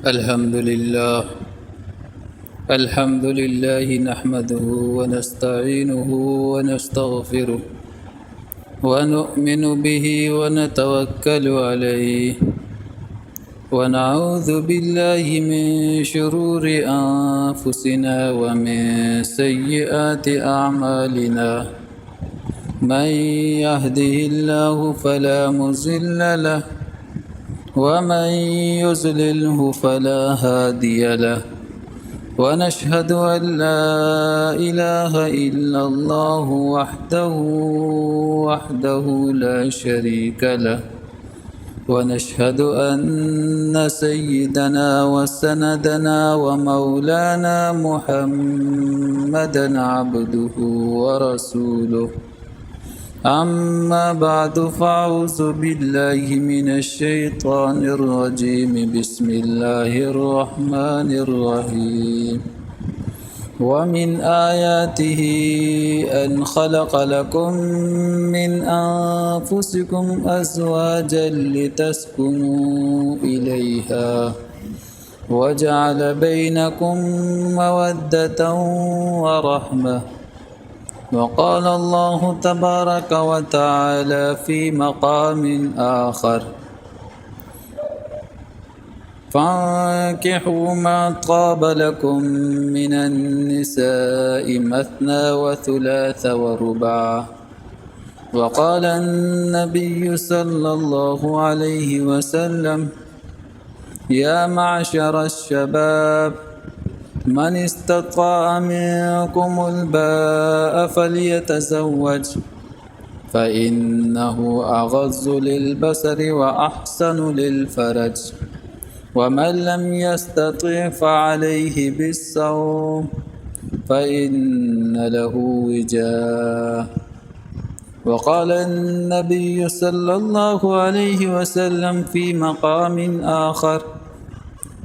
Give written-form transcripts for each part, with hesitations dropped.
الحمد لله نحمده ونستعينه ونستغفره ونؤمن به ونتوكل عليه ونعوذ بالله من شرور أنفسنا ومن سيئات أعمالنا من يهده الله فلا مضل له ومن يضلله فلا هادي له ونشهد أن لا إله إلا الله وحده لا شريك له ونشهد أن سيدنا وسندنا ومولانا محمدا عبده ورسوله أما بعد فأعوذ بالله من الشيطان الرجيم بسم الله الرحمن الرحيم ومن آياته أن خلق لكم من أنفسكم أزواجا لتسكنوا إليها وجعل بينكم مودة ورحمة وقال الله تبارك وتعالى في مقام آخر فانكحوا ما طاب لكم من النساء مثنى وثلاث ورباع وقال النبي صلى الله عليه وسلم يا معشر الشباب من استطاع منكم الباء فليتزوج فإنه أغض للبصر وأحسن للفرج ومن لم يستطع فعليه بالصوم فإن له وجاء وقال النبي صلى الله عليه وسلم في مقام آخر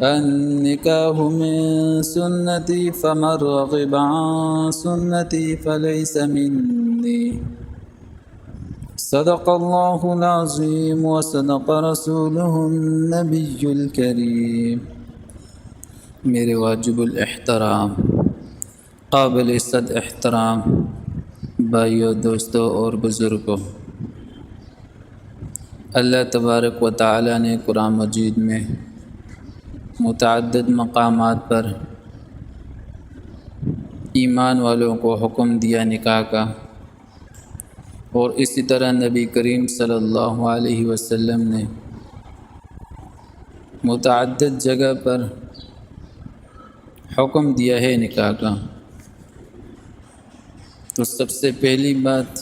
النكاح من سنتي فمن رغب عن سنتي فليس مني صدق الله العظيم وصدق رسوله النبي الكريم میرے واجب الاحترام قابل صد احترام بھائیوں، دوستوں اور بزرگوں، اللہ تبارک و تعالی نے قرآن مجید میں متعدد مقامات پر ایمان والوں کو حکم دیا نکاح کا، اور اسی طرح نبی کریم صلی اللہ علیہ وسلم نے متعدد جگہ پر حکم دیا ہے نکاح کا۔ تو سب سے پہلی بات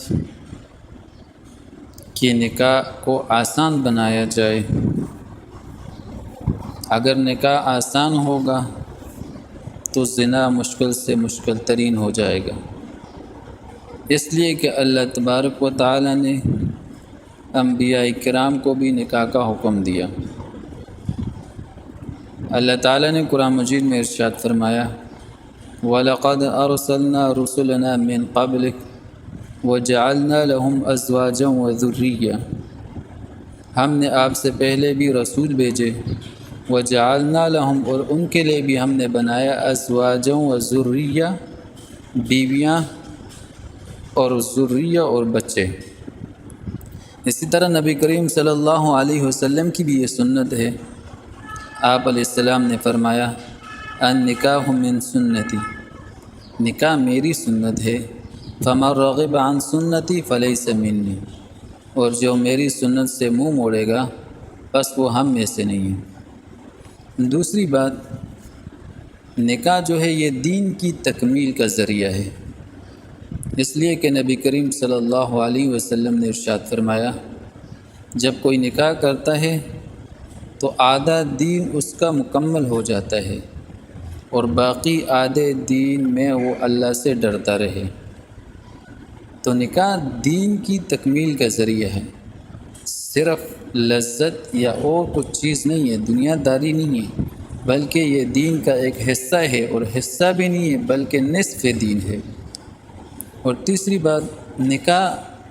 کہ نکاح کو آسان بنایا جائے۔ اگر نکاح آسان ہوگا تو زنا مشکل سے مشکل ترین ہو جائے گا، اس لیے کہ اللہ تبارک و تعالی نے انبیاء کرام کو بھی نکاح کا حکم دیا۔ اللہ تعالی نے قرآن مجید میں ارشاد فرمایا وَلَقَدْ أَرْسَلْنَا رُسُلَنَا مِنْ قَبْلِكَ وَجَعَلْنَا لَهُمْ أَزْوَاجًا وَذُرِّيَّةً، ہم نے آپ سے پہلے بھی رسول بھیجے، وَجَعَلْنَا لَهُمْ، اور ان کے لیے بھی ہم نے بنایا أَزْوَاجًا وَذُرِّيَّةً، بیویاں اور ذریہ اور بچے۔ اسی طرح نبی کریم صلی اللہ علیہ وسلم کی بھی یہ سنت ہے۔ آپ علیہ السلام نے فرمایا النکاح من سنتی، نکاح میری سنت ہے، فمن رغب عن سنتی فلیس منی، اور جو میری سنت سے منہ موڑے گا بس وہ ہم میں سے نہیں ہے۔ دوسری بات، نکاح جو ہے یہ دین کی تکمیل کا ذریعہ ہے، اس لیے کہ نبی کریم صلی اللہ علیہ وسلم نے ارشاد فرمایا جب کوئی نکاح کرتا ہے تو آدھا دین اس کا مکمل ہو جاتا ہے، اور باقی آدھے دین میں وہ اللہ سے ڈرتا رہے۔ تو نکاح دین کی تکمیل کا ذریعہ ہے، صرف لذت یا اور کچھ چیز نہیں ہے، دنیا داری نہیں ہے، بلکہ یہ دین کا ایک حصہ ہے، اور حصہ بھی نہیں ہے بلکہ نصف دین ہے۔ اور تیسری بات، نکاح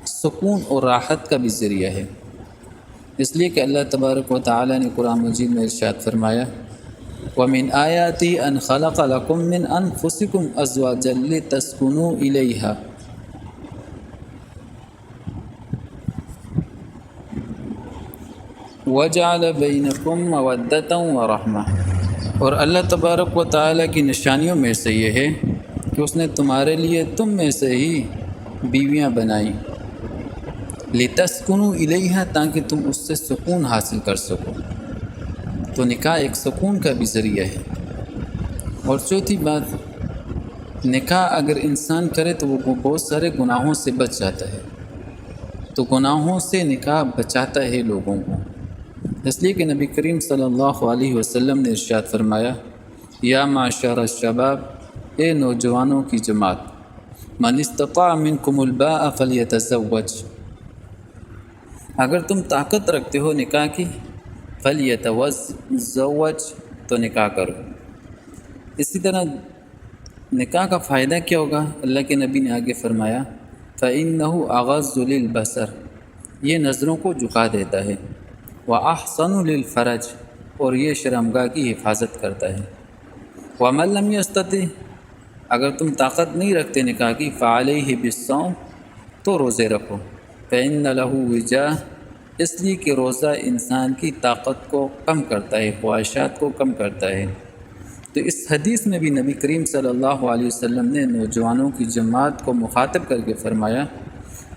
سکون اور راحت کا بھی ذریعہ ہے، اس لیے کہ اللہ تبارک و تعالی نے قرآن مجید میں ارشاد فرمایا وَمِنْ آيَاتِهِ أَنْ خَلَقَ لَكُم مِّنْ أَنفُسِكُمْ أَزْوَاجًا لِتَسْكُنُوا إِلَيْهَا وَجَعَلَ بَيْنَكُم مَّوَدَّةً وَرَحْمَةً۔ اور اللہ تبارک و تعالیٰ کی نشانیوں میں سے یہ ہے کہ اس نے تمہارے لیے تم میں سے ہی بیویاں بنائیں، لِتَسْكُنُوا إِلَيْهَا، تاکہ تم اس سے سکون حاصل کر سکو۔ تو نکاح ایک سکون کا بھی ذریعہ ہے۔ اور چوتھی بات، نکاح اگر انسان کرے تو وہ بہت سارے گناہوں سے بچ جاتا ہے۔ تو گناہوں سے نکاح بچاتا ہے لوگوں کو، اس لیے کہ نبی کریم صلی اللہ علیہ وسلم نے ارشاد فرمایا، یا معشر الشباب، اے نوجوانوں کی جماعت، من استطاع منکم الباء فلیتزوج، اگر تم طاقت رکھتے ہو نکاح کی، فلیتزوج، تو نکاح کرو۔ اسی طرح نکاح کا فائدہ کیا ہوگا؟ اللہ کے نبی نے آگے فرمایا، فَإِنَّهُ أَغَضُّ لِلْبَصَرِ، یہ نظروں کو جھکا دیتا ہے، وَأَحْسَنُ لِلْفَرْجِ، اور یہ شرمگاہ کی حفاظت کرتا ہے، وَمَن لَّمْ يَسْتَطِعْ، اگر تم طاقت نہیں رکھتے نکاح کی، فَعَلَيْهِ بِالصَّوْمِ، تو روزے رکھو، فَإِنَّ لَهُ وِجَاءَ، اس لیے کہ روزہ انسان کی طاقت کو کم کرتا ہے، خواہشات کو کم کرتا ہے۔ تو اس حدیث میں بھی نبی کریم صلی اللہ علیہ وسلم نے نوجوانوں کی جماعت کو مخاطب کر کے فرمایا،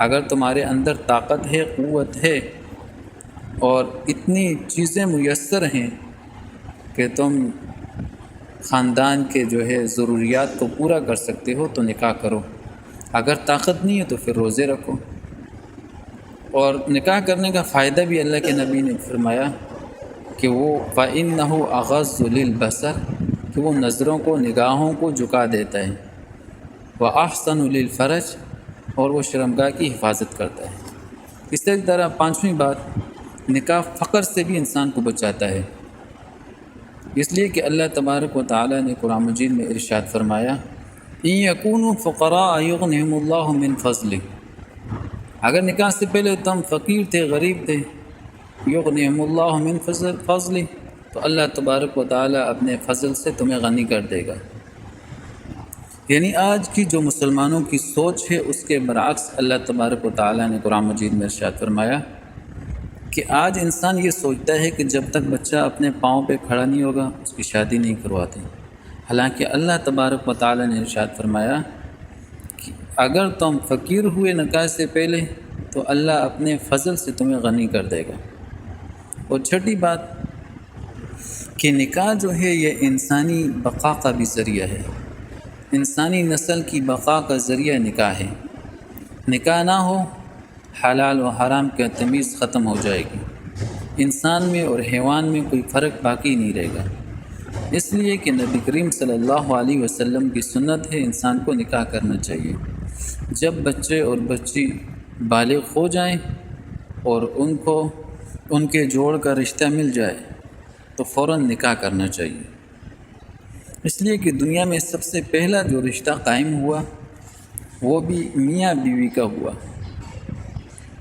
اگر تمہارے اندر طاقت ہے، قوت ہے، اور اتنی چیزیں میسر ہیں کہ تم خاندان کے جو ہے ضروریات کو پورا کر سکتے ہو، تو نکاح کرو، اگر طاقت نہیں ہے تو پھر روزے رکھو۔ اور نکاح کرنے کا فائدہ بھی اللہ کے نبی نے فرمایا کہ وہ فَإِنَّهُ أَغَضُّ لِلْبَصَرِ، کہ وہ نظروں کو، نگاہوں کو جھکا دیتا ہے، وَأَحْسَنُ لِلْفَرْجِ، اور وہ شرمگاہ کی حفاظت کرتا ہے۔ اسی طرح پانچویں بات، نکاح فقر سے بھی انسان کو بچاتا ہے، اس لیے کہ اللہ تبارک و تعالیٰ نے قرآن مجید میں ارشاد فرمایا، إِن يَكُونُوا فُقَرَاءَ يُغْنِهِمُ اللَّهُ مِنْ فَضْلِهِ، اگر نکاح سے پہلے تم فقیر تھے، غریب تھے، یغنیہم اللہ من فضل، تو اللہ تبارک و تعالیٰ اپنے فضل سے تمہیں غنی کر دے گا۔ یعنی آج کی جو مسلمانوں کی سوچ ہے اس کے برعکس اللہ تبارک و تعالیٰ نے قرآن مجید میں ارشاد فرمایا کہ آج انسان یہ سوچتا ہے کہ جب تک بچہ اپنے پاؤں پہ کھڑا نہیں ہوگا اس کی شادی نہیں کرواتے، حالانکہ اللہ تبارک و تعالیٰ نے ارشاد فرمایا کہ اگر تم فقیر ہوئے نکاح سے پہلے تو اللہ اپنے فضل سے تمہیں غنی کر دے گا۔ اور چھٹی بات کہ نکاح جو ہے یہ انسانی بقا کا بھی ذریعہ ہے، انسانی نسل کی بقا کا ذریعہ نکاح ہے۔ نکاح نہ ہو، حلال و حرام کی تمیز ختم ہو جائے گی، انسان میں اور حیوان میں کوئی فرق باقی نہیں رہے گا۔ اس لیے کہ نبی کریم صلی اللہ علیہ وسلم کی سنت ہے انسان کو نکاح کرنا چاہیے، جب بچے اور بچی بالغ ہو جائیں اور ان کے جوڑ کا رشتہ مل جائے تو فوراً نکاح کرنا چاہیے، اس لیے کہ دنیا میں سب سے پہلا جو رشتہ قائم ہوا وہ بھی میاں بیوی کا ہوا۔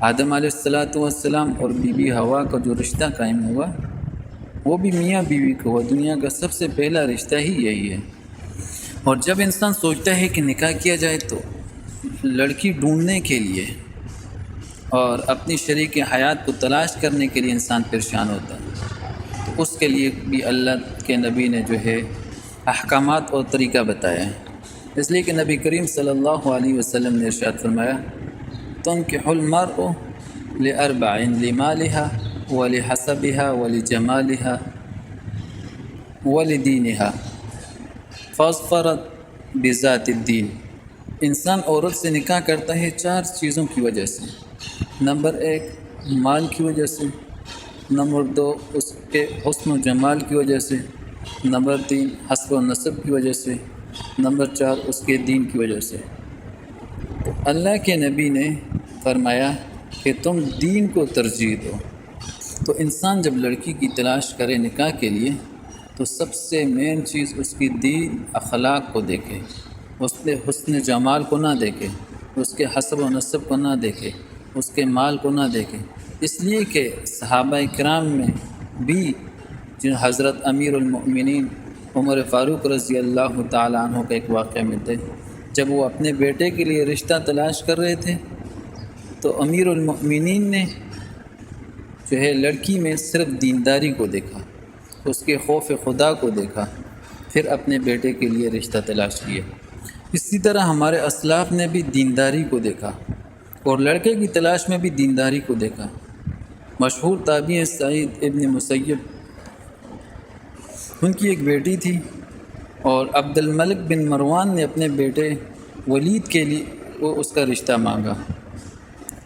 آدم علیہ السلام اور بی بی حوا کا جو رشتہ قائم ہوا وہ بھی میاں بیوی کا ہوا، دنیا کا سب سے پہلا رشتہ ہی یہی ہے۔ اور جب انسان سوچتا ہے کہ نکاح کیا جائے تو لڑکی ڈھونڈنے کے لیے اور اپنی شریک حیات کو تلاش کرنے کے لیے انسان پریشان ہوتا ہے، تو اس کے لیے بھی اللہ کے نبی نے جو ہے احکامات اور طریقہ بتایا ہے، اس لیے کہ نبی کریم صلی اللہ علیہ وسلم نے ارشاد فرمایا، تنکح المرء لأربع، لمالها ولحسبها ولجمالها ولدینها فاظفر بذات الدین، انسان عورت سے نکاح کرتا ہے چار چیزوں کی وجہ سے، نمبر 1 مال کی وجہ سے، نمبر 2 اس کے حسن و جمال کی وجہ سے، نمبر 3 حسب و نسب کی وجہ سے، نمبر 4 اس کے دین کی وجہ سے۔ تو اللہ کے نبی نے فرمایا کہ تم دین کو ترجیح دو۔ تو انسان جب لڑکی کی تلاش کرے نکاح کے لیے تو سب سے مین چیز اس کی دین اخلاق کو دیکھے، اس کے حسن جمال کو نہ دیکھے، اس کے حسب و نسب کو نہ دیکھے، اس کے مال کو نہ دیکھے، اس لیے کہ صحابہ کرام میں بھی جن حضرت امیر المؤمنین عمر فاروق رضی اللہ تعالیٰ عنہ کا ایک واقعہ ملتا ہے۔ جب وہ اپنے بیٹے کے لیے رشتہ تلاش کر رہے تھے تو امیر المؤمنین نے جو ہے لڑکی میں صرف دینداری کو دیکھا، اس کے خوف خدا کو دیکھا، پھر اپنے بیٹے کے لیے رشتہ تلاش کیا۔ اسی طرح ہمارے اسلاف نے بھی دینداری کو دیکھا اور لڑکے کی تلاش میں بھی دینداری کو دیکھا۔ مشہور تابعی سعید ابن مسیب، ان کی ایک بیٹی تھی اور عبد الملک بن مروان نے اپنے بیٹے ولید کے لیے اس کا رشتہ مانگا،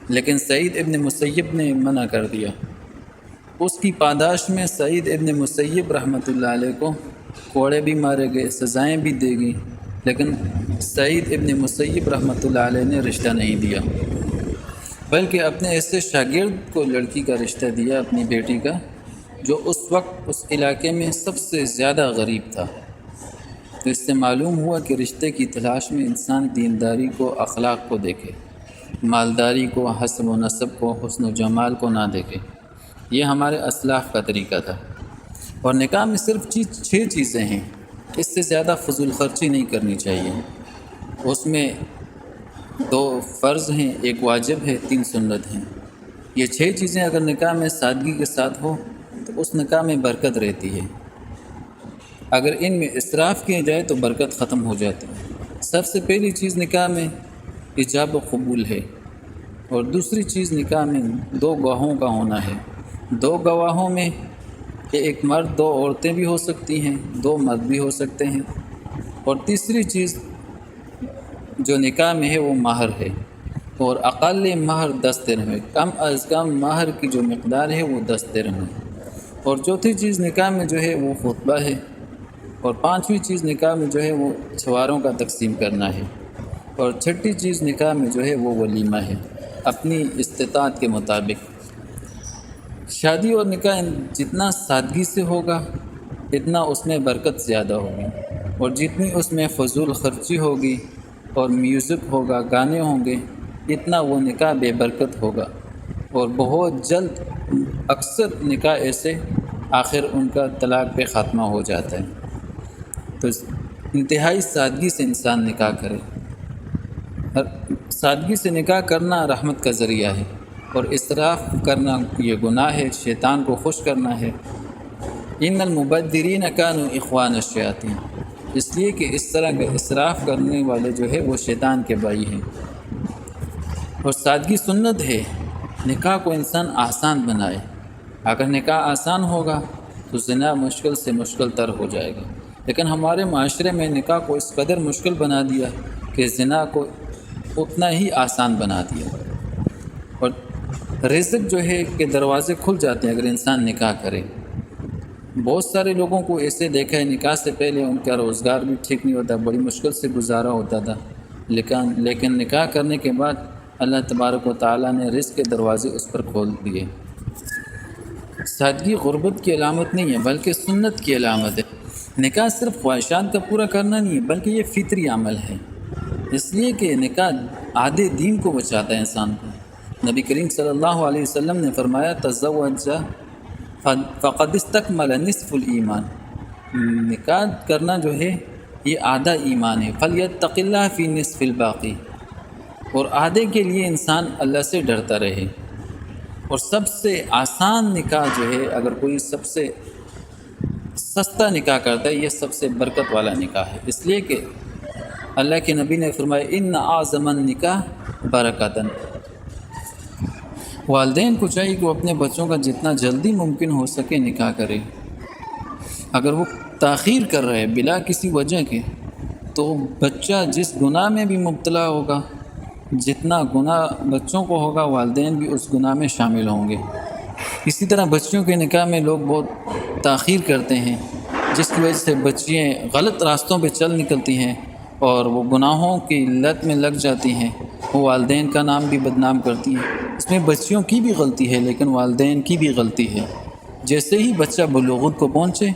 لیکن سعید ابن مسیب نے منع کر دیا۔ اس کی پاداش میں سعید ابن مسیب رحمۃ اللہ علیہ کو کوڑے بھی مارے گئے، سزائیں بھی دے گئی، لیکن سعید ابن مسیب رحمۃ اللہ علیہ نے رشتہ نہیں دیا، بلکہ اپنے ایسے شاگرد کو لڑکی کا رشتہ دیا، اپنی بیٹی کا، جو اس وقت اس علاقے میں سب سے زیادہ غریب تھا۔ تو اس سے معلوم ہوا کہ رشتے کی تلاش میں انسان دینداری کو، اخلاق کو دیکھے، مالداری کو، حسب و نسب کو، حسن و جمال کو نہ دیکھے۔ یہ ہمارے اسلاف کا طریقہ تھا۔ اور نکاح میں صرف 6 چیزیں ہیں، اس سے زیادہ فضول خرچی نہیں کرنی چاہیے۔ اس میں 2 فرض ہیں، 1 واجب ہے، 3 سنت ہیں۔ یہ 6 چیزیں اگر نکاح میں سادگی کے ساتھ ہو تو اس نکاح میں برکت رہتی ہے۔ اگر ان میں اسراف کیا جائے تو برکت ختم ہو جاتی ہے۔ سب سے پہلی چیز نکاح میں ایجاب و قبول ہے، اور دوسری چیز نکاح میں 2 گواہوں کا ہونا ہے۔ 2 گواہوں میں 1 مرد، 2 عورتیں بھی ہو سکتی ہیں، 2 مرد بھی ہو سکتے ہیں۔ اور تیسری چیز جو نکاح میں ہے وہ مہر ہے، اور اقل مہر 10 درہم ہے، کم از کم مہر کی جو مقدار ہے وہ 10 درہم ہے۔ اور چوتھی چیز نکاح میں جو ہے وہ خطبہ ہے، اور 5ویں چیز نکاح میں جو ہے وہ چھواروں کا تقسیم کرنا ہے، اور 6ٹھی چیز نکاح میں جو ہے وہ ولیمہ ہے، اپنی استطاعت کے مطابق۔ شادی اور نکاح جتنا سادگی سے ہوگا اتنا اس میں برکت زیادہ ہوگی، اور جتنی اس میں فضول خرچی ہوگی اور میوزک ہوگا، گانے ہوں گے، اتنا وہ نکاح بے برکت ہوگا۔ اور بہت جلد اکثر نکاح ایسے آخر ان کا طلاق پہ خاتمہ ہو جاتا ہے۔ تو انتہائی سادگی سے انسان نکاح کرے۔ سادگی سے نکاح کرنا رحمت کا ذریعہ ہے، اور اسراف کرنا یہ گناہ ہے، شیطان کو خوش کرنا ہے۔ ان المبذرین کانوا اخوان الشیاطین، اس لیے کہ اس طرح کے اسراف کرنے والے جو ہے وہ شیطان کے بھائی ہیں۔ اور سادگی سنت ہے، نکاح کو انسان آسان بنائے۔ اگر نکاح آسان ہوگا تو زنا مشکل سے مشکل تر ہو جائے گا، لیکن ہمارے معاشرے میں نکاح کو اس قدر مشکل بنا دیا کہ زنا کو اتنا ہی آسان بنا دیا۔ اور رزق جو ہے کہ دروازے کھل جاتے ہیں اگر انسان نکاح کرے۔ بہت سارے لوگوں کو ایسے دیکھا ہے نکاح سے پہلے ان کا روزگار بھی ٹھیک نہیں ہوتا، بڑی مشکل سے گزارا ہوتا تھا، لیکن نکاح کرنے کے بعد اللہ تبارک و تعالیٰ نے رزق کے دروازے اس پر کھول دیے۔ سادگی غربت کی علامت نہیں ہے بلکہ سنت کی علامت ہے۔ نکاح صرف خواہشات کا پورا کرنا نہیں ہے بلکہ یہ فطری عمل ہے، اس لیے کہ نکاح آدھے دین کو بچاتا ہے انسان کو۔ نبی کریم صلی اللہ علیہ وسلم نے فرمایا تزوج فقد استکمل نصف الایمان، نکاح کرنا جو ہے یہ آدھا ایمان ہے، فلیتق اللہ فی نصف الباقی، اور آدھے کے لیے انسان اللہ سے ڈرتا رہے۔ اور سب سے آسان نکاح جو ہے، اگر کوئی سب سے سستا نکاح کرتا ہے، یہ سب سے برکت والا نکاح ہے، اس لیے کہ اللہ کے نبی نے فرمایا ان اعظم النکاح برکتاً۔ والدین کو چاہیے کہ وہ اپنے بچوں کا جتنا جلدی ممکن ہو سکے نکاح کرے۔ اگر وہ تاخیر کر رہے بلا کسی وجہ کے تو بچہ جس گناہ میں بھی مبتلا ہوگا، جتنا گناہ بچوں کو ہوگا والدین بھی اس گناہ میں شامل ہوں گے۔ اسی طرح بچیوں کے نکاح میں لوگ بہت تاخیر کرتے ہیں، جس کی وجہ سے بچیاں غلط راستوں پہ چل نکلتی ہیں اور وہ گناہوں کی لت میں لگ جاتی ہیں، وہ والدین کا نام بھی بدنام کرتی ہیں۔ اس میں بچیوں کی بھی غلطی ہے لیکن والدین کی بھی غلطی ہے۔ جیسے ہی بچہ بلوغت کو پہنچے،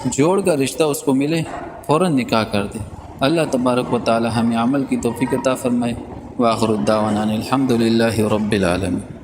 جوڑ کا رشتہ اس کو ملے، فوراً نکاح کر دے۔ اللہ تبارک و تعالی ہمیں عمل کی توفیق عطا فرمائے۔ وآخر الدعوانا الحمد للہ رب العالمین۔